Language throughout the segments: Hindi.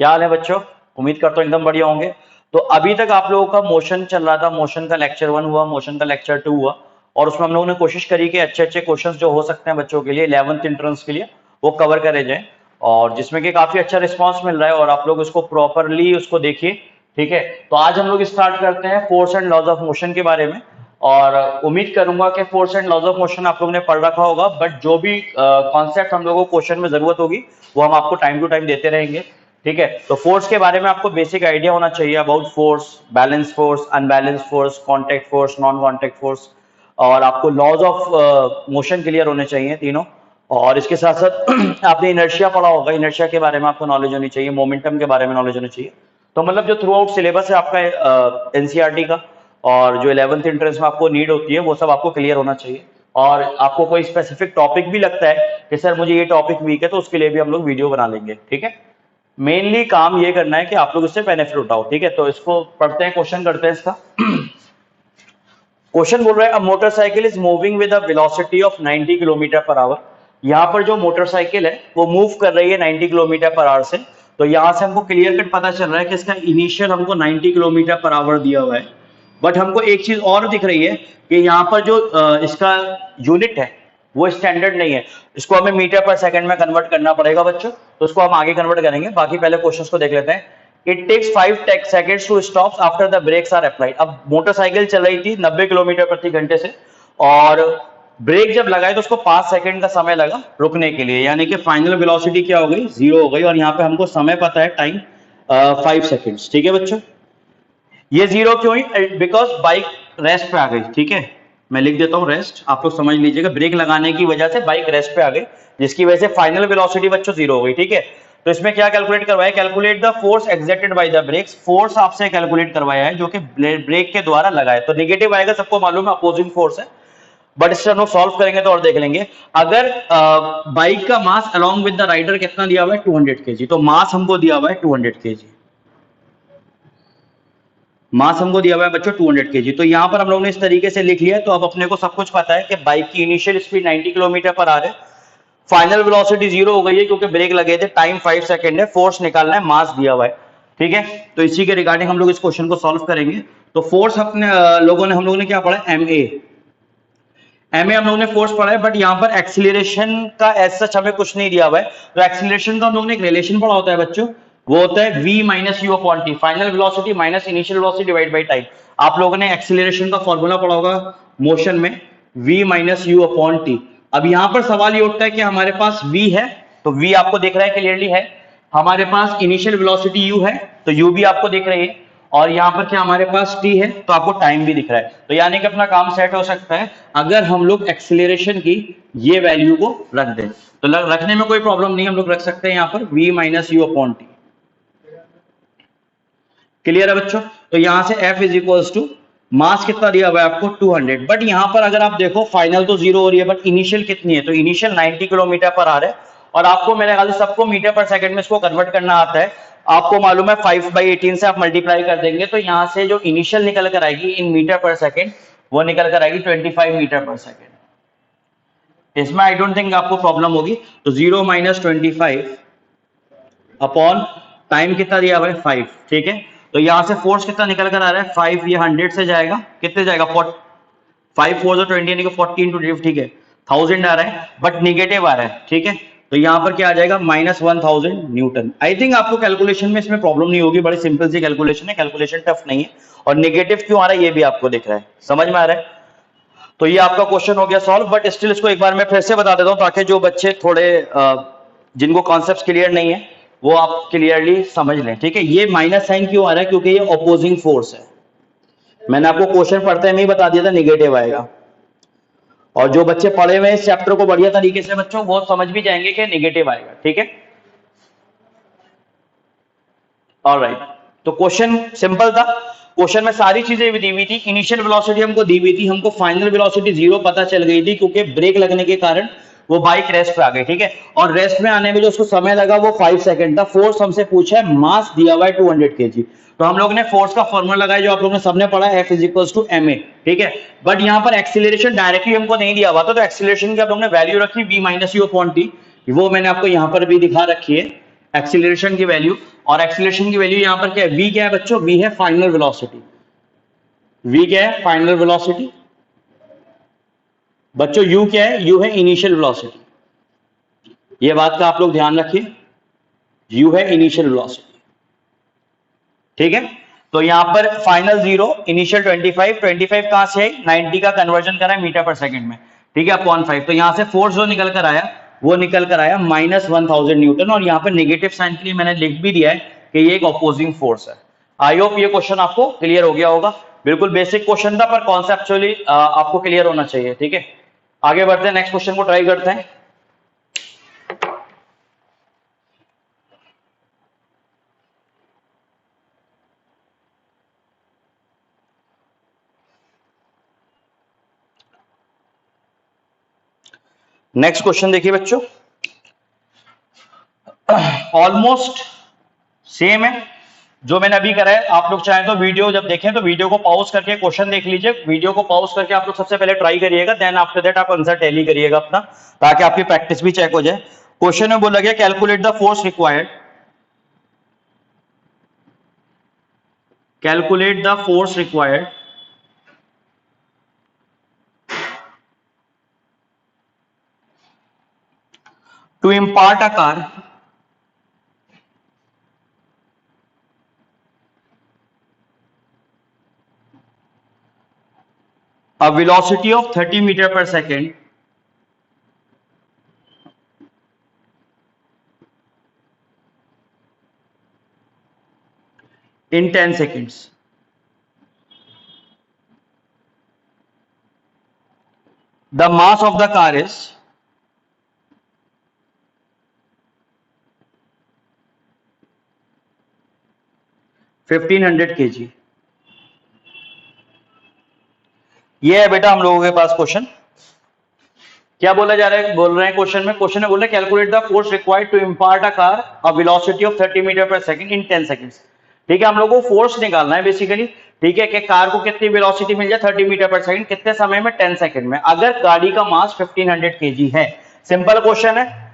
क्या हाल है बच्चों? उम्मीद करता हूँ एकदम बढ़िया होंगे। तो अभी तक आप लोगों का मोशन चल रहा था, मोशन का लेक्चर 1 हुआ, मोशन का लेक्चर 2 हुआ, और उसमें हम लोगों ने कोशिश करी कि अच्छे अच्छे क्वेश्चंस जो हो सकते हैं बच्चों के लिए 11th इंट्रेंस के लिए वो कवर करे जाए, और जिसमें कि काफी अच्छा रिस्पांस मिल रहा है, और आप लोग उसको प्रॉपरली उसको देखिए। ठीक है, तो आज हम लोग स्टार्ट करते हैं force and laws of motion के बारे में। और उम्मीद करूंगा कि force and laws of motion आप लोगों ने पढ़ रखा होगा, बट जो भी कॉन्सेप्ट हम लोगों को क्वेश्चन में जरूरत होगी वो हम आपको टाइम टू टाइम देते रहेंगे। ठीक है, तो फोर्स के बारे में आपको बेसिक आइडिया होना चाहिए about force, balance force, unbalance force, contact force, non contact force, और आपको लॉज ऑफ मोशन क्लियर होने चाहिए तीनों। और इसके साथ साथ आपने इनर्शिया पढ़ा होगा, इनर्शिया के बारे में आपको नॉलेज होनी चाहिए, मोमेंटम के बारे में नॉलेज होनी चाहिए। तो मतलब जो थ्रू आउट सिलेबस है आपका एनसीईआरटी का, और जो 11th इंट्रेंस में आपको नीड होती है, वो सब आपको क्लियर होना चाहिए। और आपको कोई स्पेसिफिक टॉपिक भी लगता है कि सर मुझे ये टॉपिक वीक है, तो उसके लिए भी हम लोग वीडियो बना लेंगे। ठीक है, मेनली काम ये करना है कि आप लोग इससे बेनिफिट उठाओ। ठीक है, तो इसको पढ़ते हैं, क्वेश्चन करते हैं इसका। क्वेश्चन बोल रहा है, a motorcycle is moving with a velocity of 90 kilometre per hour. यहाँ पर जो मोटरसाइकिल है वो मूव कर रही है 90 किलोमीटर पर आवर से। तो यहाँ से हमको क्लियर कट पता चल रहा है कि इसका इनिशियल हमको 90 किलोमीटर पर आवर दिया हुआ है। बट हमको एक चीज और दिख रही है कि यहाँ पर जो इसका यूनिट है वो स्टैंडर्ड नहीं है, इसको हमें मीटर पर सेकंड में कन्वर्ट करना पड़ेगा बच्चों। तो उसको हम आगे कन्वर्ट करेंगे, बाकी पहले क्वेश्चंस को देख लेते हैं। It takes 5 seconds to stop after the brakes are applied. अब मोटरसाइकिल चल रही थी 90 किलोमीटर प्रति घंटे से, और ब्रेक जब लगाए तो उसको 5 सेकंड का समय लगा रुकने के लिए, यानी कि फाइनल वेलोसिटी क्या हो गई, 0 हो गई। और यहाँ पे हमको समय पता है, टाइम 5 सेकेंड्स। ठीक है बच्चों, ये 0 क्यों हुई? बिकॉज बाइक रेस्ट पे आ गई। ठीक है, मैं लिख देता हूं रेस्ट, आप लोग समझ लीजिएगा। ब्रेक लगाने की वजह से बाइक रेस्ट पे आ गई, जिसकी वजह से फाइनल वेलोसिटी बच्चों 0 हो गई। ठीक है, तो इसमें क्या कैलकुलेट करवाया, calculate the force exerted by the brakes. Force आपसे कैलकुलेट करवाया है जो कि ब्रेक के द्वारा लगा है। तो नेगेटिव आएगा, सबको मालूम है, अपोजिंग फोर्स है। बट इससे हम लोग सॉल्व करेंगे तो और देख लेंगे। अगर बाइक का mass along with the rider कितना दिया हुआ है, 200 kg, तो मास हमको दिया हुआ है 200 kg। मास हमको दिया हुआ है बच्चों 200 kg। तो यहां पर हम लोगों ने इस तरीके से लिख लिया है। तो अब अपने को सब कुछ पता है कि बाइक की इनिशियल स्पीड 90 किलोमीटर पर आ रहा है, फाइनल वेलोसिटी 0 हो गई है क्योंकि ब्रेक लगे थे, टाइम 5 सेकंड है, फोर्स निकालना है, मास दिया हुआ है। ठीक है, तो इसी के रिगार्डिंग हम लोग इस क्वेश्चन को सॉल्व करेंगे। तो फोर्स अपने हम लोगों ने क्या पढ़ा, एम ए हम लोगों ने फोर्स पढ़ा है, बट यहाँ पर एक्सीलरेशन का एज सच हमें कुछ नहीं दिया हुआ है। तो एक्सीलरेशन का हम लोगों ने एक रिलेशन पढ़ा होता है बच्चों, वो होता है v minus u upon T, final velocity minus initial velocity divide by time. आप लोगों ने एक्सीलरेशन का फॉर्मूला पढ़ा होगा मोशन में, v minus u upon T. अब यहाँ पर सवाल ये उठता है कि हमारे पास v है, तो v आपको दिख रहा है, क्लियरली है। हमारे पास इनिशियल वेलोसिटी u है, तो u भी आपको दिख रही है। और यहाँ पर क्या हमारे पास t है, तो आपको टाइम भी दिख रहा है। तो यानी कि अपना काम सेट हो सकता है अगर हम लोग एक्सीलरेशन की ये वैल्यू को रख दें। तो रखने में कोई प्रॉब्लम नहीं, हम लोग रख सकते हैं यहाँ पर v minus u upon t. Clear है बच्चों? तो यहां से F is equals to mass कितना दिया हुआ है आपको 200। बट यहां पर अगर आप देखो फाइनल तो 0 हो रही है, बट इनिशियल कितनी है, तो इनिशियल 90 किलोमीटर पर आ रहा है। और आपको मेरे ख्याल से सबको मीटर पर सेकंड में इसको कन्वर्ट करना आता है। आपको मालूम है 5/18 से आप मल्टीप्लाई कर देंगे, तो यहां से जो इनिशियल निकल कर आएगी इन मीटर पर सेकंड, वो निकल कर आएगी 25 मीटर पर सेकंड। इसमें आई डोंट थिंक आपको प्रॉब्लम होगी। तो 0 माइनस 25 अपॉन टाइम कितना दिया हुआ है 5। ठीक है, तो यहां से फोर्स कितना निकल कर आ रहा है 5, ये 100 से जाएगा, कितने जाएगा 5 4 20 यानी कि 40 इंटू, ठीक है, 1000 आ रहा है, बट निगेटिव आ रहा है। ठीक है, तो यहां पर क्या आ जाएगा -1000 न्यूटन। आई थिंक आपको कैलकुलेशन में इसमें प्रॉब्लम नहीं होगी, बड़ी सिंपल सी कैलकुलेशन है, कैलकुलेशन टफ नहीं है। और निगेटिव क्यों आ रहा है ये भी आपको दिख रहा है, समझ में आ रहा है? तो ये आपका क्वेश्चन हो गया सॉल्व। बट स्टिल इसको एक बार मैं फिर से बता देता हूं, ताकि जो बच्चे थोड़े जिनको कॉन्सेप्ट क्लियर नहीं है वो आप क्लियरली समझ लें। ठीक है, ये माइनस साइन क्यों आ रहा है, क्योंकि ये ऑपोजिंग फोर्स है। मैंने आपको क्वेश्चन पढ़ते ही बता दिया था निगेटिव आएगा। और जो बच्चे पढ़े हुए इस चैप्टर को बढ़िया तरीके से बच्चों, वो समझ भी जाएंगे कि निगेटिव आएगा। ठीक है, ऑलराइट। तो क्वेश्चन सिंपल था, क्वेश्चन में सारी चीजें दी हुई थी। इनिशियल वेलोसिटी हमको दी हुई थी, हमको फाइनल वेलोसिटी 0 पता चल गई थी क्योंकि ब्रेक लगने के कारण वो बाइक रेस्ट पे आ गई। ठीक है, और रेस्ट में आने में जो उसको समय लगा वो 5 सेकंड था। फोर्स हमसे पूछा है, मास दिया हुआ है 200 kg। तो हम लोग ने फोर्स का फॉर्मूला लगाया जो आप लोगों ने सबने पढ़ा है, F इज टू ma। ठीक है, बट यहाँ पर एक्सीलरेशन डायरेक्टली हमको नहीं दिया हुआ था, तो एक्सीलरेशन की आप लोगों ने वैल्यू रखी v minus u upon T, वो मैंने आपको यहाँ पर भी दिखा रखी है। एक्सीलरेशन की वैल्यू, और एक्सीलरेशन की वैल्यू यहाँ पर क्या है, v क्या है बच्चों, v है फाइनल वेलोसिटी, v क्या है फाइनल वेलोसिटी बच्चों, u क्या है, u है इनिशियल वेलोसिटी, ये बात का आप लोग ध्यान रखिए, u है इनिशियल वेलोसिटी, ठीक है। तो यहां पर फाइनल 0, इनिशियल 25, 25 कहां से है, 90 का कन्वर्जन करा है मीटर पर सेकंड में, ठीक है, अपॉन 5। तो यहां से फोर्स जो निकल कर आया वो निकल कर आया -1000 न्यूटन, और यहां पर नेगेटिव साइन के लिए मैंने लिख भी दिया है कि ये एक ऑपोजिंग फोर्स है। आई होप ये क्वेश्चन आपको क्लियर हो गया होगा, बिल्कुल बेसिक क्वेश्चन था पर कॉन्सेप्चुअली आपको क्लियर होना चाहिए, ठीक है। आगे बढ़ते हैं, नेक्स्ट क्वेश्चन को ट्राई करते हैं। नेक्स्ट क्वेश्चन देखिए बच्चों, ऑलमोस्ट सेम है जो मैंने अभी करा है। आप लोग चाहें तो वीडियो जब देखें तो वीडियो को पॉज करके क्वेश्चन देख लीजिए, वीडियो को पॉज करके आप लोग सबसे पहले ट्राई करिएगा, देन आफ्टर दैट आप आंसर टैली करिएगा अपना, ताकि आपकी प्रैक्टिस भी चेक हो जाए। क्वेश्चन में बोला गया calculate the force required, calculate the force required to impart a car a velocity of 30 meter per second in 10 seconds. The mass of the car is 1500 kg। ये है बेटा हम लोगों के पास क्वेश्चन। क्या बोला जा रहा है, बोल रहे हैं क्वेश्चन में बोल रहे हैं calculate the force required to impart a car a velocity of 30 metre per second in 10 seconds. ठीक है, हम लोगों को फोर्स निकालना है बेसिकली, ठीक है, कि कार को कितनी वेलोसिटी मिल जाए 30 मीटर पर सेकंड, कितने समय में, 10 सेकंड में, अगर गाड़ी का मास 1500 केजी है। सिंपल क्वेश्चन है।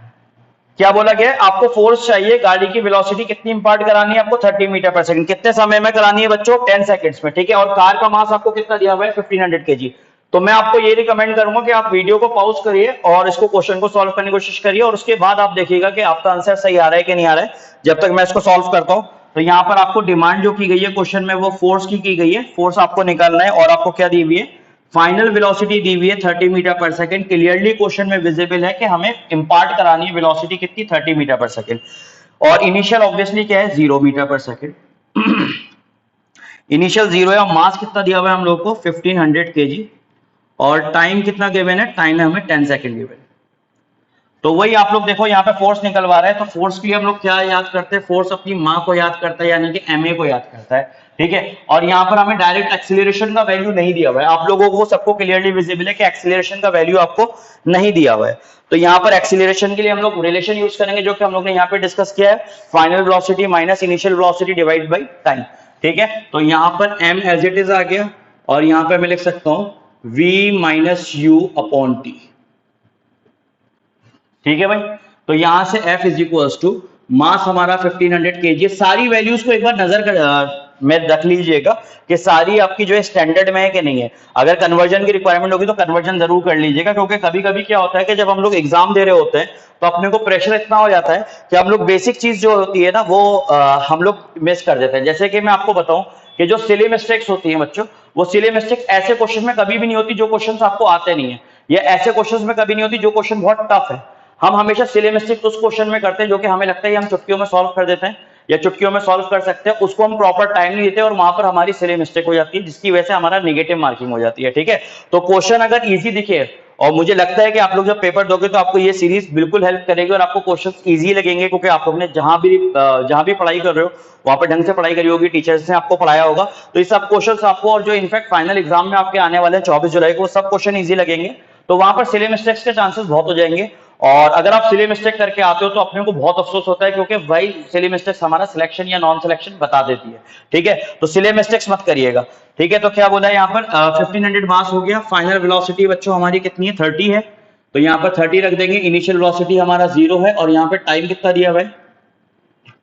क्या बोला गया, आपको फोर्स चाहिए, गाड़ी की वेलोसिटी कितनी इंपार्ट करानी है आपको, 30 मीटर पर सेकंड, कितने समय में करानी है बच्चों, 10 सेकंड्स में, ठीक है, और कार का मास आपको कितना दिया हुआ है 1500 केजी। तो मैं आपको ये रिकमेंड करूंगा कि आप वीडियो को पॉज करिए और इसको क्वेश्चन को सॉल्व करने की कोशिश करिए, और उसके बाद आप देखिएगा कि आपका आंसर सही आ रहा है कि नहीं आ रहा है, जब तक मैं इसको सॉल्व करता हूं। तो यहां पर आपको डिमांड जो की गई है क्वेश्चन में वो फोर्स की गई है, फोर्स आपको निकालना है, और आपको क्या दी हुई है, फाइनल वेलोसिटी दी हुई है 30 metre per second. Clearly question में विजिबल है कि हमें इंपार्ट करानी है वेलोसिटी कितनी, 30 मीटर पर सेकंड, और इनिशियल ऑब्वियसली क्या है 0 मीटर पर सेकंड। इनिशियल 0 है, और मास कितना दिया हुआ है हम लोग को 1500 केजी, और टाइम कितना गिवन है, टाइम है हमें 10 सेकंड गिवन। तो वही आप लोग देखो यहाँ पे फोर्स निकलवा रहे हैं, तो फोर्स के लिए हम लोग क्या याद करते हैं, फोर्स अपनी माँ को याद करता है, यानी कि एमए को याद करता है, ठीक है। और यहाँ पर हमें डायरेक्ट एक्सीलरेशन का वैल्यू नहीं दिया हुआ है, आप लोगों को सबको क्लियरली विजिबल है कि एक्सीलरेशन का वैल्यू आपको नहीं दिया हुआ है। तो यहाँ पर एक्सीलरेशन के लिए हम लोग रिलेशन यूज करेंगे जो कि हम लोग ने यहाँ पे डिस्कस किया है, final velocity minus initial velocity divide by time, ठीक है। तो यहाँ पर m एज इट इज आ गया, और यहाँ पे मैं लिख सकता हूं v minus u upon t, ठीक है भाई। तो यहां से F is equals to mass हमारा 1500 केजी। सारी वैल्यूज को एक बार नजर में रख लीजिएगा कि सारी आपकी जो है स्टैंडर्ड में है कि नहीं है। अगर कन्वर्जन की रिक्वायरमेंट होगी तो कन्वर्जन जरूर कर लीजिएगा, क्योंकि कभी कभी क्या होता है कि जब हम लोग एग्जाम दे रहे होते हैं तो अपने को प्रेशर इतना हो जाता है कि हम लोग बेसिक चीज जो होती है ना वो हम लोग मिस कर देते हैं। जैसे कि मैं आपको बताऊं कि जो सिली मिस्टेक्स होती है बच्चों, वो सिली मिस्टेक्स ऐसे क्वेश्चन में कभी भी नहीं होती जो क्वेश्चन आपको आते नहीं है, या ऐसे क्वेश्चन में कभी नहीं होती जो क्वेश्चन बहुत टफ है। हम हमेशा सिली मिस्टेक उस क्वेश्चन में करते हैं जो कि हमें लगता है हम चुटकियों में सॉल्व कर देते हैं या चुटकियों में सॉल्व कर सकते हैं, उसको हम प्रॉपर टाइम नहीं देते और वहां पर हमारी सिली मिस्टेक हो जाती है, जिसकी वजह से हमारा नेगेटिव मार्किंग हो जाती है, ठीक है। तो क्वेश्चन अगर इजी दिखे, और मुझे लगता है कि आप लोग जब पेपर दोगे तो आपको ये सीरीज बिल्कुल हेल्प करेगी और आपको क्वेश्चंस इजी लगेंगे, क्योंकि आप लोग ने जहां भी पढ़ाई कर रहे हो वहां पर ढंग से पढ़ाई करी होगी, टीचर्स ने आपको पढ़ाया होगा, तो ये सब क्वेश्चंस आपको, और जो इनफैक्ट फाइनल एग्जाम में आपके आने वाले 24 जुलाई को सब क्वेश्चन इजी लगेंगे। तो वहां पर सिली मिस्टेक्स के चांसेस बहुत हो जाएंगे, और अगर आप सिली मिस्टेक करके आते हो तो अपने को बहुत अफसोस होता है, क्योंकि भाई सिली मिस्टेक्स हमारा सिलेक्शन या नॉन सिलेक्शन बता देती है, ठीक है। तो सिली मिस्टेक्स मत करिएगा, ठीक है। तो क्या बोला है यहाँ पर 1500 मास हो गया, फाइनल वेलोसिटी बच्चों हमारी कितनी है 30 है, तो यहाँ पर 30 रख देंगे, इनिशियल वेलोसिटी हमारा 0 है, और यहाँ पे टाइम कितना दिया हुआ है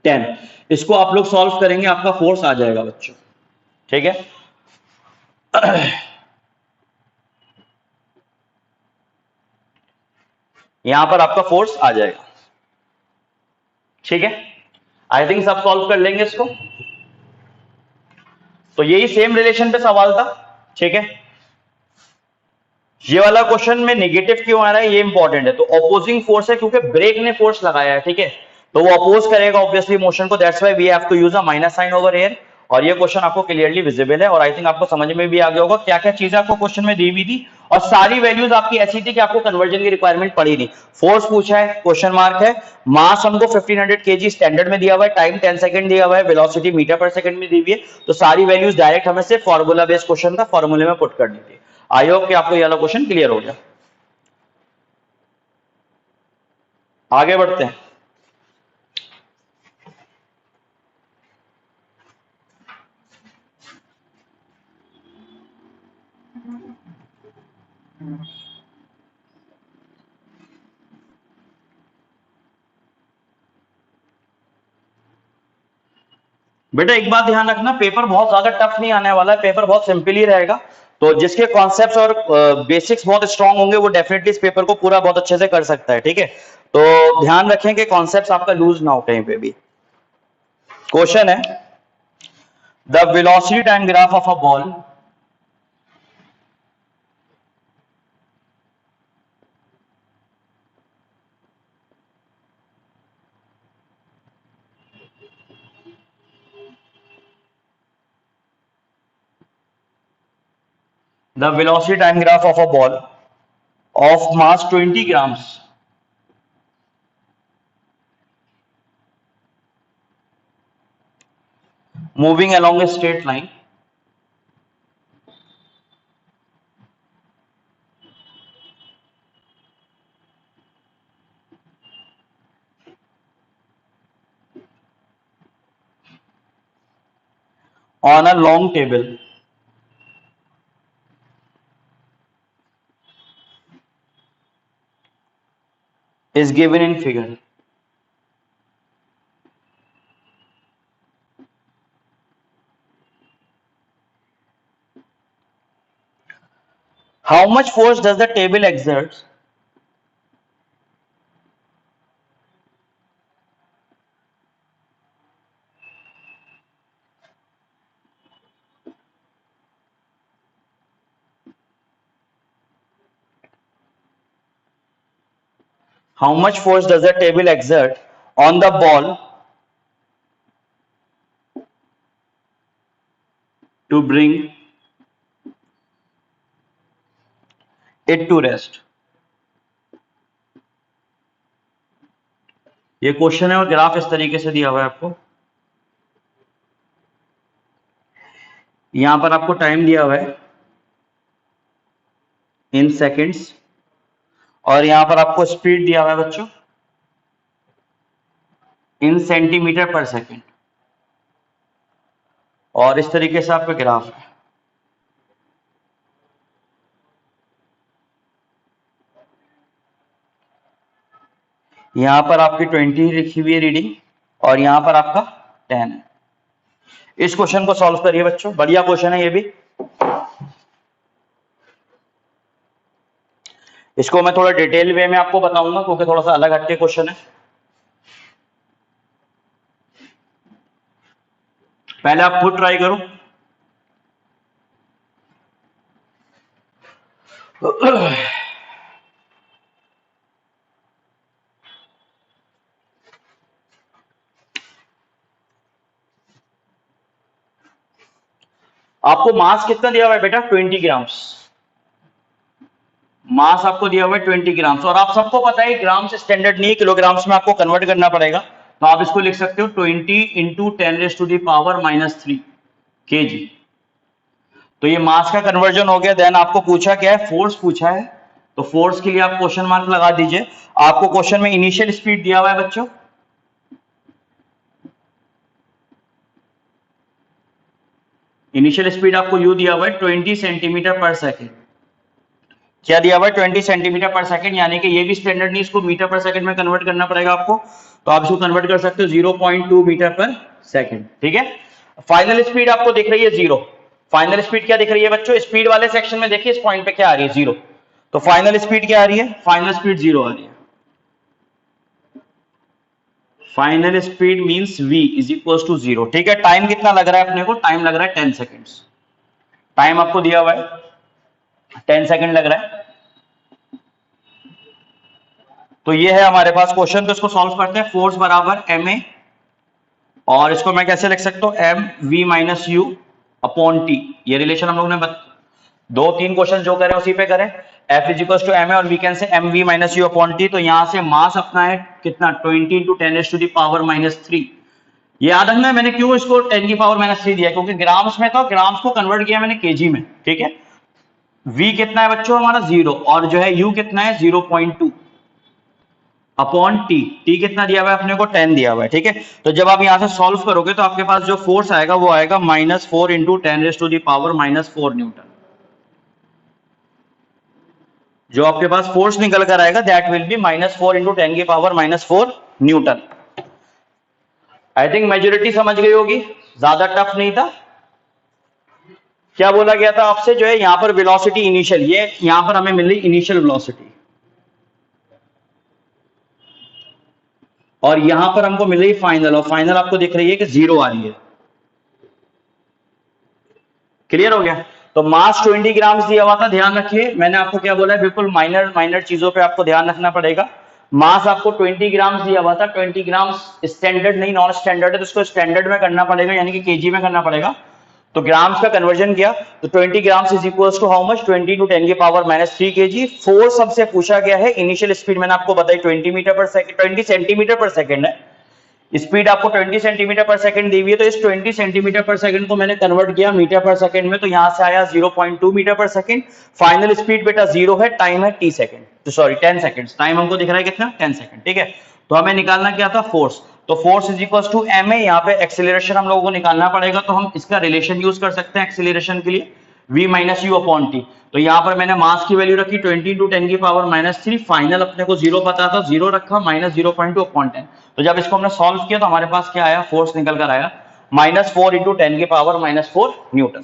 10। इसको आप लोग सॉल्व करेंगे, आपका फोर्स आ जाएगा बच्चों, ठीक है। यहां पर आपका फोर्स आ जाएगा, ठीक है। आई थिंक सब सॉल्व कर लेंगे इसको। तो यही सेम रिलेशन पे सवाल था, ठीक है। ये वाला क्वेश्चन में नेगेटिव क्यों आ रहा है ये इंपॉर्टेंट है। तो ऑपोजिंग फोर्स है क्योंकि ब्रेक ने फोर्स लगाया है, ठीक है, तो वो अपोज करेगा ऑब्वियसली मोशन को, that's why we have to use a minus sign over here. और ये क्वेश्चन आपको क्लियरली विजिबल है, और आई थिंक आपको समझ में भी आ गया होगा क्या क्या चीजें आपको क्वेश्चन में दी हुई थी, और सारी वैल्यूज आपकी ऐसी थी कि आपको कन्वर्जन की रिक्वायरमेंट पड़ी नहीं। फोर्स पूछा है, क्वेश्चन मार्क है, मास हमको 1500 kg स्टैंडर्ड में दिया हुआ है, टाइम 10 सेकंड दिया हुआ है, वेलोसिटी मीटर पर सेकंड में दी हुई है। तो सारी वैल्यूज डायरेक्ट हमें सिर्फ फॉर्मूला बेस्ड क्वेश्चन था, फॉर्मूले में पुट करनी थी। आई होप कि आपको ये वाला क्वेश्चन क्लियर हो गया। आगे बढ़ते हैं। बेटा एक बात ध्यान रखना, पेपर बहुत ज्यादा टफ नहीं आने वाला है, पेपर बहुत सिंपल ही रहेगा। तो जिसके कॉन्सेप्ट्स और बेसिक्स बहुत स्ट्रांग होंगे वो डेफिनेटली इस पेपर को पूरा बहुत अच्छे से कर सकता है, ठीक है। तो ध्यान रखें कि कॉन्सेप्ट्स आपका लूज ना हो कहीं पे भी। क्वेश्चन है, the velocity time graph of a ball the velocity time graph of a ball of mass 20 grams moving along a straight line on a long table is given in figure. How much force does the table exert how much force does the table exert on the ball to bring it to rest? ये क्वेश्चन है और ग्राफ इस तरीके से दिया हुआ है आपको। यहां पर आपको टाइम दिया हुआ है इन सेकंड्स, और यहां पर आपको स्पीड दिया हुआ है बच्चों इन सेंटीमीटर पर सेकंड, और इस तरीके से आपका ग्राफ है। यहां पर आपकी 20 लिखी हुई है रीडिंग, और यहां पर आपका 10 है। इस क्वेश्चन को सॉल्व करिए बच्चों, बढ़िया क्वेश्चन है ये भी। इसको मैं थोड़ा डिटेल वे में आपको बताऊंगा क्योंकि थोड़ा सा अलग हटके क्वेश्चन है। पहले आप खुद ट्राई करो। आपको मास कितना दिया हुआ है बेटा? 20 ग्राम्स। मास आपको दिया हुआ है 20 ग्राम्स, और आप सबको पता है ग्राम्स स्टैंडर्ड नहीं, किलोग्राम्स में आपको कन्वर्ट करना पड़ेगा। तो आप इसको लिख सकते हो 20 इंटू 10⁻³ kg। तो ये मास का कन्वर्जन हो गया। देन आपको पूछा क्या है? फोर्स पूछा है। तो फोर्स के लिए आप क्वेश्चन मार्क लगा दीजिए। आपको क्वेश्चन में इनिशियल स्पीड दिया हुआ है बच्चों, इनिशियल स्पीड आपको यू दिया हुआ है 20 सेंटीमीटर पर सेकेंड, क्या दिया हुआ है 20 सेंटीमीटर पर सेकंड, यानी कि ये भी स्टैंडर्ड नहीं, इसको मीटर पर सेकंड में कन्वर्ट करना पड़ेगा आपको, तो आप इसको कन्वर्ट कर सकते हो 0.2 मीटर पर सेकंड। ठीक है, फाइनल स्पीड आपको दिख रही है 0। फाइनल स्पीड क्या दिख रही है बच्चों, स्पीड वाले सेक्शन में देखिए इस पॉइंट पे क्या आ रही है 0, तो फाइनल स्पीड क्या आ रही है, फाइनल स्पीड 0 आ रही है। Final speed means v is equal to 0। ठीक है, टाइम कितना लग रहा है अपने को, टाइम लग रहा है 10 सेकंड्स, टाइम आपको दिया हुआ है 10 सेकंड लग रहा है। तो ये है हमारे पास क्वेश्चन, तो इसको सॉल्व करते हैं। फोर्स बराबर ma, और इसको मैं कैसे लिख सकता हूं, m v minus u upon t. ये रिलेशन हम लोग ने 2-3 क्वेश्चन जो करें उसी पे करें। F is equal to m और v can say m v minus u upon t. तो यहां से मास अपना है कितना 20 इंटू 10 टू दी पावर -3। ये याद रखना है मैंने क्यों इसको 10 की पावर -3 दिया, क्योंकि ग्राम्स में था, ग्राम्स को कन्वर्ट किया मैंने केजी में। ठीक है, v कितना है बच्चों हमारा 0, और जो है u कितना है 0.2 अपॉन टी। टी कितना दिया हुआ है अपने को 10 दिया हुआ है। ठीक है, तो जब आप यहां से सॉल्व करोगे तो आपके पास जो फोर्स आएगा वो आएगा -4 into 10 to the power -4 newton. जो आपके पास फोर्स निकल कर आएगा दैट विल बी -4 इंटू 10 की power -4 Newton. I think majority समझ गई होगी, ज्यादा टफ नहीं था। क्या बोला गया था आपसे, जो है यहां पर वेलोसिटी इनिशियल, ये यहां पर हमें मिल रही इनिशियल वेलोसिटी, और यहां पर हमको मिल रही फाइनल, और फाइनल आपको दिख रही है कि 0 आ रही है। क्लियर हो गया। तो मास 20 ग्राम दिया हुआ था, ध्यान रखिए मैंने आपको क्या बोला है, बिल्कुल माइनर माइनर चीजों पे आपको ध्यान रखना पड़ेगा। मास आपको 20 ग्राम दिया हुआ था, 20 ग्राम स्टैंडर्ड नहीं नॉन स्टैंडर्ड है, तो उसको स्टैंडर्ड में करना पड़ेगा, यानी कि केजी में करना पड़ेगा। तो ग्राम्स का कन्वर्जन किया तो 20 grams is equals to how much, 20 to 10 की पावर -3 केजी। फोर्स सबसे पूछा गया है, इनिशियल स्पीड मैंने आपको बताई 20 मीटर पर सेकंड, 20 सेंटीमीटर पर सेकंड है। स्पीड आपको 20 सेंटीमीटर पर सेकंड दी हुई है, तो इस 20 सेंटीमीटर पर सेकंड को मैंने कन्वर्ट किया मीटर पर सेकंड में, तो यहां से आया 0.2 metre per second. Final speed बेटा 0 है, टाइम है t सेकंड, तो सॉरी 10 सेकंड्स, टाइम हमको दिख रहा है कितना 10 सेकंड। ठीक है, तो हमें निकालना क्या था, फोर्स। तो force is equal to ma, यहाँ पे एक्सीलरेशन हम लोगों को निकालना पड़ेगा, तो हम इसका रिलेशन यूज कर सकते हैं एक्सीलरेशन के लिए, v minus u upon t. तो यहां पर मैंने मास की वैल्यू रखी 20 इंटू 10 की पावर -3, फाइनल अपने को 0 पता था, 0 रखा, -0.2 अपॉन 10। तो जब इसको हमने सॉल्व किया तो हमारे पास क्या आया, फोर्स निकल कर आया -4 इंटू 10 की पावर -4 न्यूटन।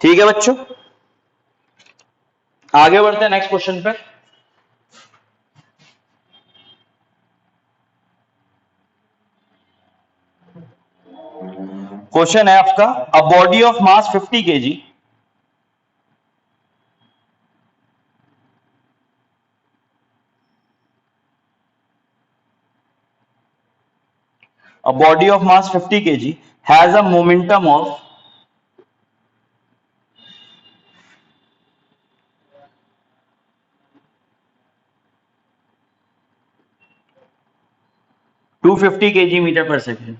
ठीक है बच्चों, आगे बढ़ते हैं नेक्स्ट क्वेश्चन पे। क्वेश्चन है आपका, a body of mass 50 KG a body of mass 50 kg has a momentum of 250 kg metre per second.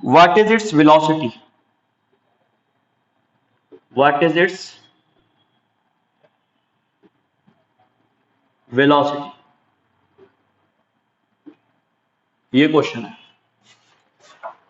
What is its velocity? What is its velocity? ये क्वेश्चन है।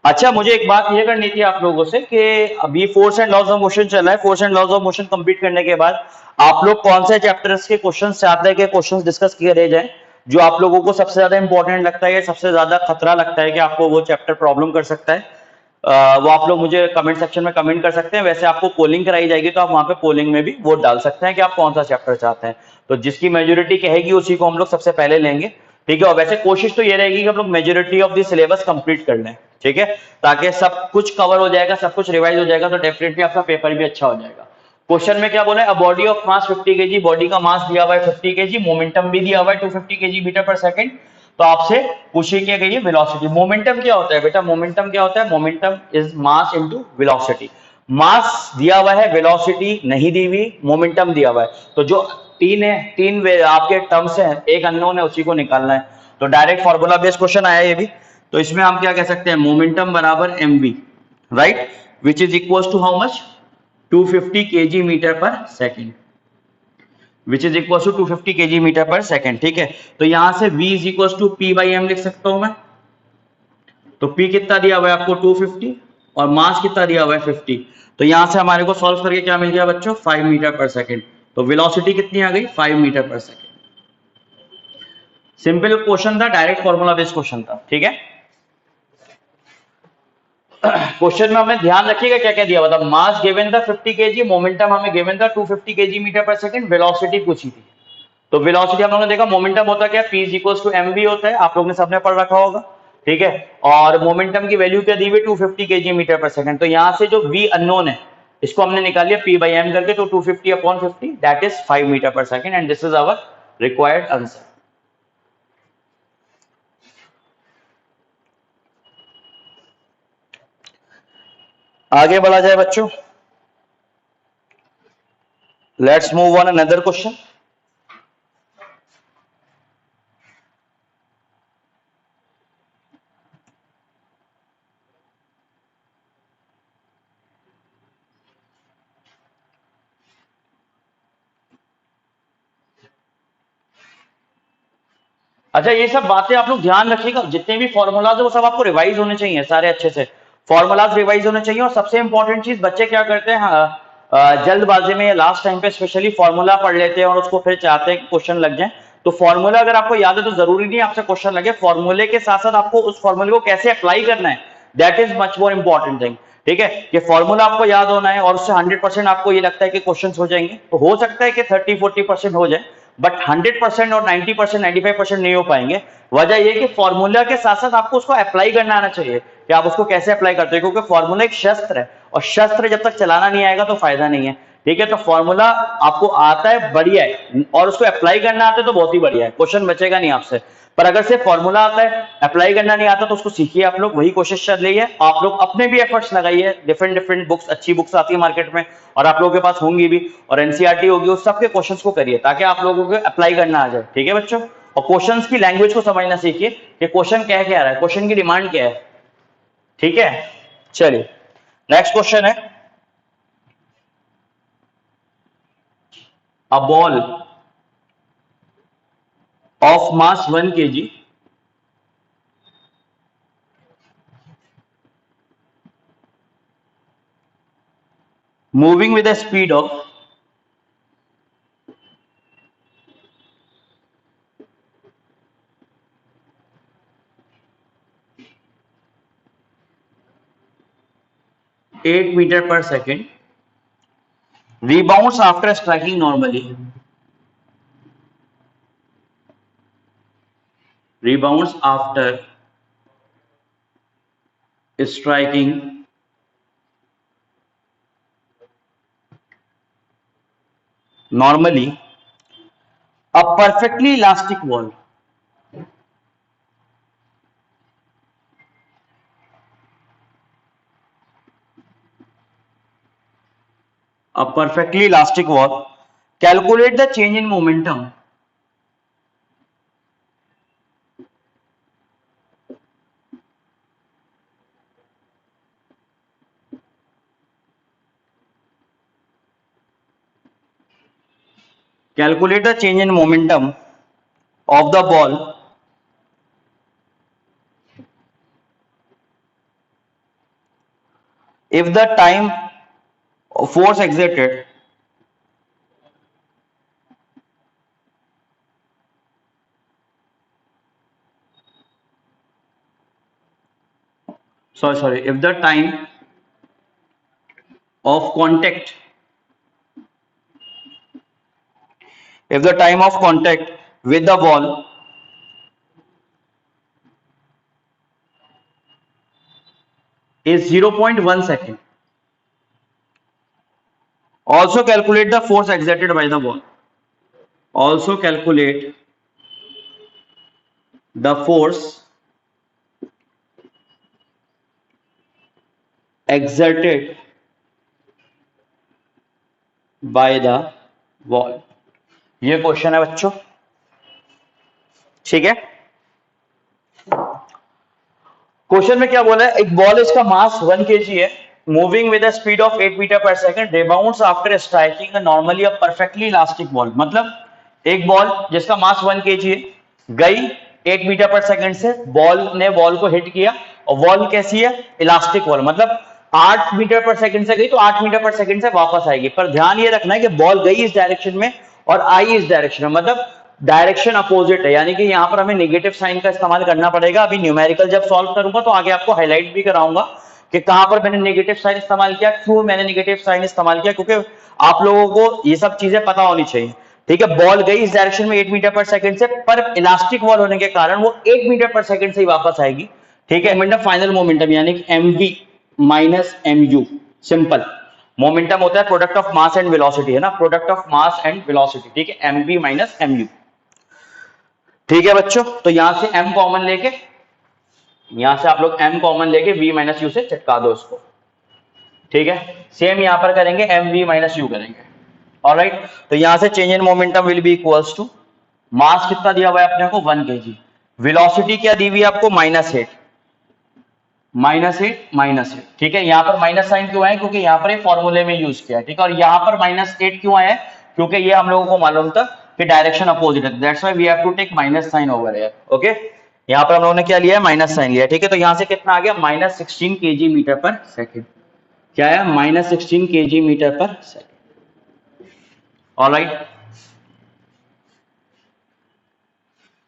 अच्छा, मुझे एक बात ये करनी थी आप लोगों से कि अभी force and laws of motion चल रहा है, force and laws of motion complete करने के बाद आप लोग कौन से चैप्टर्स के क्वेश्चंस चाहते हैं कि क्वेश्चंस डिस्कस किए जाए, जो आप लोगों को सबसे ज्यादा इंपॉर्टेंट लगता है, सबसे ज्यादा खतरा लगता है कि आपको वो चैप्टर प्रॉब्लम कर सकता है, वो आप लोग मुझे कमेंट सेक्शन में कमेंट कर सकते हैं। वैसे आपको पोलिंग कराई जाएगी तो आप वहां पे पोलिंग में भी वोट डाल सकते हैं कि आप कौन सा चैप्टर चाहते हैं, तो जिसकी मेजोरिटी कहेगी उसी को हम लोग सबसे पहले लेंगे। ठीक है, और वैसे कोशिश तो ये रहेगी कि हम लोग majority of the syllabus complete कर लें, ठीक है, ताकि सब कुछ कवर हो जाएगा, सब कुछ रिवाइज हो जाएगा, तो डेफिनेटली आपका पेपर भी अच्छा हो जाएगा। क्वेश्चन में क्या बोला है, a body of mass 50 KG, body का मास दिया हुआ है 50 केजी, मोमेंटम भी दिया हुआ है 250 केजी मीटर पर सेकंड। तो आपसे पूछी क्या गई है, वेलोसिटी। मोमेंटम क्या होता है बेटा, मोमेंटम क्या होता है, momentum is mass into velocity. Mass दिया हुआ है, वेलोसिटी नहीं दी हुई, मोमेंटम दिया हुआ है, तो जो तीन आपके टर्म्स हैं, एक अननोन है, उसी को निकालना है। तो डायरेक्ट फॉर्मूला बेस्ड क्वेश्चन आया ये भी, तो इसमें हम क्या कह सकते हैं, मोमेंटम बराबर mv, right, which is equal to how much 250 kg metre per second, which is equal to 250 kg metre per second. ठीक है, तो यहां से v is equal to p by m लिख सकता हूं मैं। तो p कितना दिया हुआ है आपको 250, और मास कितना दिया हुआ है 50। तो यहां से हमारे को सॉल्व करके क्या मिल गया बच्चों 5 मीटर पर सेकेंड। तो वेलोसिटी कितनी आ गई 5 metre per second. Simple question था, डायरेक्ट फॉर्मूला बेस्ड क्वेश्चन था, ठीक है। क्वेश्चन में हमने ध्यान रखिएगा क्या क्या दिया हुआ था। मास गिवन था 50 केजी, मोमेंटम हमें गिवन था 250 KG metre per second, velocity पूछी थी। तो वेलोसिटी हम लोगों ने देखा, मोमेंटम होता क्या p is equals to mv होता है, आप लोगों ने सबने पढ़ रखा होगा, ठीक है। और मोमेंटम की वैल्यू क्या दी हुई 250 केजी मीटर पर सेकंड। तो यहां से जो v अननोन है इसको हमने निकाल लिया p बाई m करके, तो 250 upon 50 that is 5 metre per second and this is our required answer. आगे बढ़ा जाए बच्चों, let's move on another question. अच्छा, ये सब बातें आप लोग ध्यान रखिएगा, जितने भी फॉर्मूलाज है वो सब आपको रिवाइज होने चाहिए, सारे अच्छे से फॉर्मूलाज रिवाइज होने चाहिए। और सबसे इंपॉर्टेंट चीज, बच्चे क्या करते हैं, जल्दबाजी में या लास्ट टाइम पे स्पेशली फॉर्मूला पढ़ लेते हैं और उसको फिर चाहते हैं क्वेश्चन लग जाए। तो फॉर्मूला अगर आपको याद है तो जरूरी नहीं आपसे क्वेश्चन लगे, फॉर्मूले के साथ साथ आपको उस फॉर्मूले को कैसे अप्लाई करना है, that is much more important thing, ठीक है। ये फॉर्मूला आपको याद होना है और उससे 100% आपको ये लगता है कि क्वेश्चन हो जाएंगे, तो हो सकता है कि 30-40% हो जाए, बट 100% और 90% 95% नहीं हो पाएंगे। वजह यह कि फॉर्मूला के साथ साथ आपको उसको अप्लाई करना आना चाहिए कि आप उसको कैसे अप्लाई करते हो, क्योंकि फॉर्मूला एक शस्त्र है और शस्त्र जब तक चलाना नहीं आएगा तो फायदा नहीं है, ठीक है। तो फॉर्मूला आपको आता है बढ़िया है, और उसको अप्लाई करना आता है तो बहुत ही बढ़िया है, क्वेश्चन बचेगा नहीं आपसे। पर अगर सिर्फ फॉर्मूला आता है अप्लाई करना नहीं आता तो उसको सीखिए आप लोग, वही कोशिश चल रही है। आप लोग अपने भी एफर्ट्स लगाइए, डिफरेंट डिफरेंट बुक्स, अच्छी बुक्स आती है मार्केट में और आप लोगों के पास होंगी भी, और एनसीईआरटी होगी, उस सबके क्वेश्चंस को करिए ताकि आप लोगों को अप्लाई करना आ जाए, ठीक है बच्चों। और क्वेश्चंस की लैंग्वेज को समझना सीखिए कि क्वेश्चन कह क्या रहा है, क्वेश्चन की डिमांड क्या है, ठीक है। चलिए नेक्स्ट क्वेश्चन है, a ball of mass 1 kg moving with a speed of 8 meter per second rebounds after striking normally, rebounds after striking normally a perfectly elastic ball, a perfectly elastic ball, calculate the change in momentum calculate the change in momentum of the ball if the time force exerted if the time of contact, if the time of contact with the ball is 0.1 second, also calculate the force exerted by the ball, also calculate the force exerted by the ball। ये क्वेश्चन है बच्चों, ठीक है। क्वेश्चन में क्या बोला है, एक बॉल, इसका मास 1 kg है, moving with speed of 8 metre per second, rebounds after striking normally a perfectly elastic ball. मतलब एक बॉल जिसका मास 1 kg है, गई 8 मीटर पर सेकंड से, बॉल ने बॉल को हिट किया और बॉल कैसी है, इलास्टिक बॉल, मतलब 8 मीटर पर सेकंड से गई तो 8 मीटर पर सेकंड से वापस आएगी। पर ध्यान ये रखना है कि बॉल गई इस डायरेक्शन में और आई इस डायरेक्शन में, मतलब डायरेक्शन अपोजिट है, यानी कि यहाँ पर हमें नेगेटिव साइन का इस्तेमाल करना पड़ेगा। अभी न्यूमेरिकल जब सॉल्व करूंगा तो आगे आपको हाईलाइट भी कराऊंगा कि कहां पर मैंने नेगेटिव साइन इस्तेमाल किया, क्यों मैंने नेगेटिव साइन इस्तेमाल किया, क्योंकि आप लोगों को ये सब चीजें पता होनी चाहिए। ठीक है, बॉल गई इस डायरेक्शन में 8 मीटर पर सेकंड से, पर इलास्टिक बॉल होने के कारण वो 8 मीटर पर सेकंड से ही वापस आएगी। ठीक है, मोमेंटम फाइनल मोमेंटम यानी कि mv minus mu, simple. Momentum होता है product of mass and velocity, है ना, product of mass and velocity. ठीक है, mv माइनस mu। ठीक है बच्चों, तो यहां से m कॉमन लेके, यहां से आप लोग m कॉमन लेके v माइनस यू से चिपका दो उसको। ठीक है, सेम यहां पर करेंगे, mv माइनस यू करेंगे। ऑलराइट, तो यहां से change in momentum will be equals to, mass कितना दिया हुआ है अपने को 1 kg, वेलोसिटी क्या दी हुई है आपको -8, -8। ठीक है, यहां पर माइनस साइन क्यों आया, क्योंकि यहां पर ये फॉर्मूले में यूज किया है। ठीक है, और यहां पर -8 क्यों आया है, क्योंकि ये हम लोगों को मालूम था कि डायरेक्शन अपोजिट है, that's why we have to take minus sign over here. Okay, यहां पर हम लोगों ने क्या लिया है, माइनस साइन लिया। ठीक है, तो यहां से कितना आ गया, -16 kg मीटर पर सेकेंड। क्या है, -16 kg metre per second. Alright,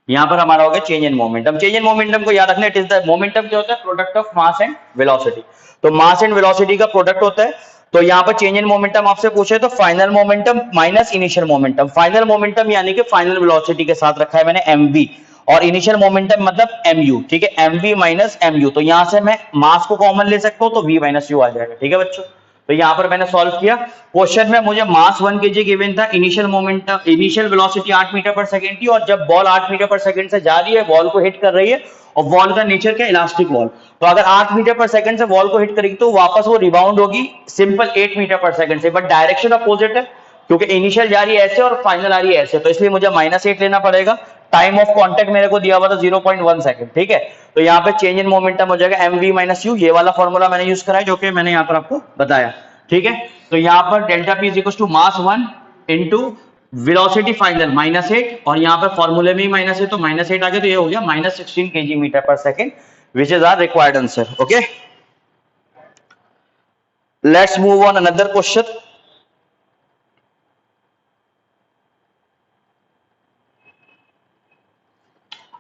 यहां पर हमारा हो गया change in momentum. Change in momentum को याद रखना, इट इज द मोमेंटम क्या होता है, product of mass and velocity. तो मास एंड वेलोसिटी का प्रोडक्ट होता है। तो यहां पर चेंज इन मोमेंटम आपसे पूछे तो final momentum minus initial momentum. Final momentum यानी कि फाइनल वेलोसिटी के साथ रखा है मैंने mv, और इनिशियल मोमेंटम मतलब mu। ठीक है, mv माइनस mu। तो यहां से मैं मास को कॉमन ले सकता हूं तो v माइनस यू आ जाएगा। ठीक है बच्चों, तो यहां पर मैंने सॉल्व किया। क्वेश्चन में मुझे मास 1 kg गिवन था, initial momentum, initial velocity 8 metre per second थी, और जब बॉल 8 मीटर पर सेकंड से जा रही है, बॉल को हिट कर रही है, और बॉल का नेचर क्या, इलास्टिक बॉल। तो अगर 8 मीटर पर सेकंड से बॉल को हिट करेगी तो वापस वो रिबाउंड होगी सिंपल 8 मीटर पर सेकंड से, बट डायरेक्शन अपोजिट है, क्योंकि इनिशियल जा रही है ऐसे और फाइनल आ रही है ऐसे, तो इसलिए मुझे -8 लेना पड़ेगा। टाइम ऑफ कांटेक्ट मेरे को दिया हुआ था 0.1 सेकंड। ठीक है, तो यहाँ पे चेंज इन मोमेंटम हो जाएगा mv माइनस यू, ये वाला फॉर्मूला मैंने यूज करा है जो कि मैंने यहाँ पर आपको बताया। ठीक है, तो यहाँ पर delta p is equal to mass 1 into velocity final -8, और यहाँ पर फॉर्मूले में ही माइनस है तो -8 आ गया, तो ये हो गया -16 kg metre per second, which is our required answer. Okay, let's move on another question.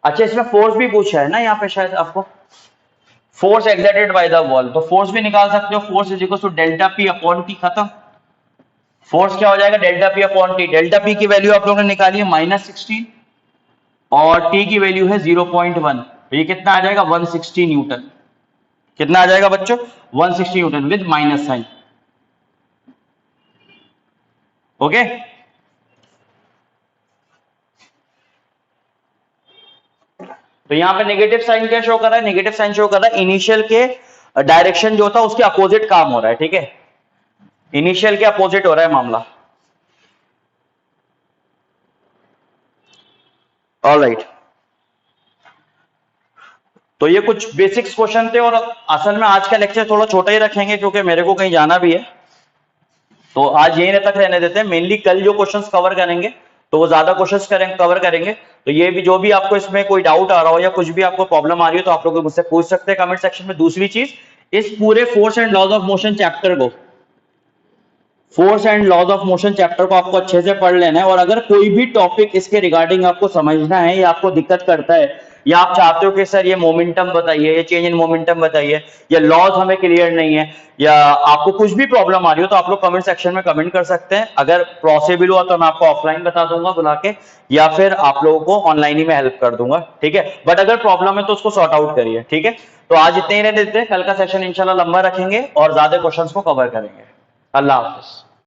अच्छा, इसमें फोर्स भी पूछा है ना यहाँ पे शायद आपको, force exerted by the wall, तो फोर्स भी निकाल सकते हो। Force is equal to delta p upon t, खत्म। फोर्स क्या हो जाएगा, delta p upon t. Delta p की वैल्यू आप लोगों ने निकाली है -16, और टी की वैल्यू है 0.1, तो ये कितना आ जाएगा 160 न्यूटन। कितना आ जाएगा बच्चों, 160 newton with minus sign. Okay, तो यहां पे नेगेटिव साइन क्या शो कर रहा है, नेगेटिव साइन शो कर रहा है इनिशियल के डायरेक्शन जो था उसके अपोजिट काम हो रहा है। ठीक है, इनिशियल के अपोजिट हो रहा है मामला। ऑलराइट, तो ये कुछ बेसिक्स क्वेश्चन थे, और असल में आज का लेक्चर थोड़ा छोटा ही रखेंगे क्योंकि मेरे को कहीं जाना भी है, तो आज यहीं तक रहने देते हैं। मेनली कल जो क्वेश्चंस कवर करेंगे तो वो ज्यादा क्वेश्चंस कवर करेंगे। तो ये भी, जो भी आपको इसमें कोई डाउट आ रहा हो या कुछ भी आपको प्रॉब्लम आ रही हो तो आप लोग मुझसे पूछ सकते हैं कमेंट सेक्शन में। दूसरी चीज, इस पूरे force and laws of motion chapter को, force and laws of motion chapter को आपको अच्छे से पढ़ लेना है, और अगर कोई भी टॉपिक इसके रिगार्डिंग आपको समझना है या आपको दिक्कत करता है, या आप चाहते हो कि सर ये मोमेंटम बताइए, ये चेंज इन मोमेंटम बताइए, या लॉज हमें क्लियर नहीं है, या आपको कुछ भी प्रॉब्लम आ रही हो, तो आप लोग कमेंट सेक्शन में कमेंट कर सकते हैं। अगर पॉसिबल हुआ तो मैं आपको ऑफलाइन बता दूंगा बुला के, या फिर आप लोगों को ऑनलाइन ही मैं हेल्प कर दूंगा। ठीक है, बट अगर प्रॉब्लम है तो उसको सॉर्ट आउट करिए। ठीक है, तो आज इतने ही रहने देते हैं, कल का सेशन इंशाल्लाह लंबा रखेंगे और ज्यादा क्वेश्चंस को कवर करेंगे। अल्लाह हाफिज।